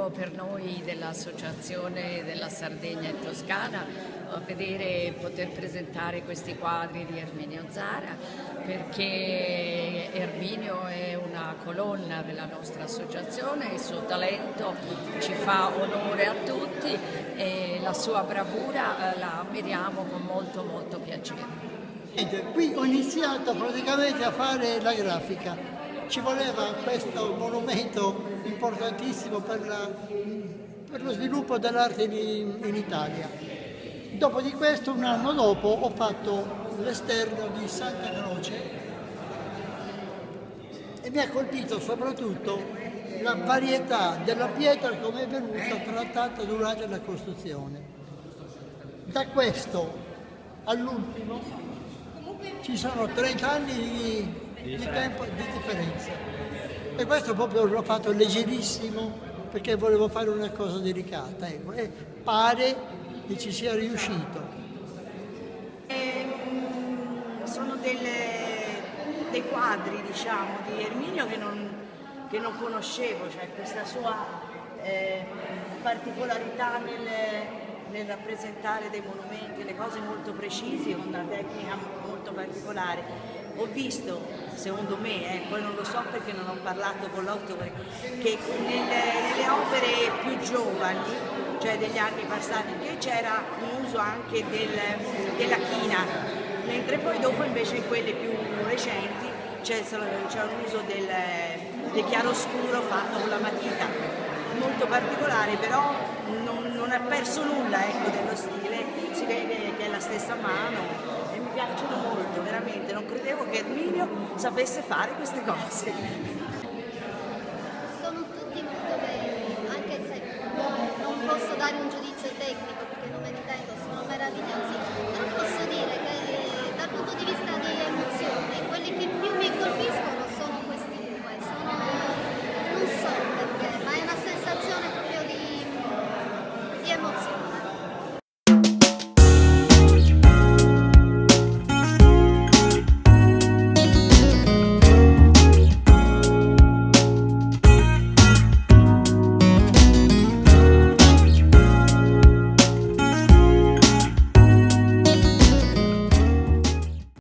orgoglio per noi dell'Associazione della Sardegna e Toscana poter presentare questi quadri di Erminio Zara, perché Erminio è una colonna della nostra associazione, il suo talento ci fa onore a tutti e la sua bravura la ammiriamo con molto piacere. Qui ho iniziato praticamente a fare la grafica. Ci voleva questo monumento importantissimo per lo sviluppo dell'arte in Italia. Dopo di questo, un anno dopo, ho fatto l'esterno di Santa Croce e mi ha colpito soprattutto la varietà della pietra come è venuta trattata durante la costruzione. Da questo all'ultimo ci sono 30 anni di tempo di differenza e questo proprio l'ho fatto leggerissimo perché volevo fare una cosa delicata, ecco, e pare che ci sia riuscito. Sono dei quadri, diciamo, di Erminio che non conoscevo, cioè questa sua particolarità nel rappresentare dei monumenti, le cose molto precise, con una tecnica molto particolare. Ho visto, secondo me, poi non lo so perché non ho parlato con l'autore, che nelle opere più giovani, cioè degli anni passati, che c'era un uso anche della china, mentre poi dopo invece in quelle più recenti c'è un uso del chiaroscuro fatto con la matita, molto particolare, però non ha perso nulla, ecco, dello stile, si vede che è la stessa mano e mi piacciono molto, veramente, non credevo che Erminio sapesse fare queste cose.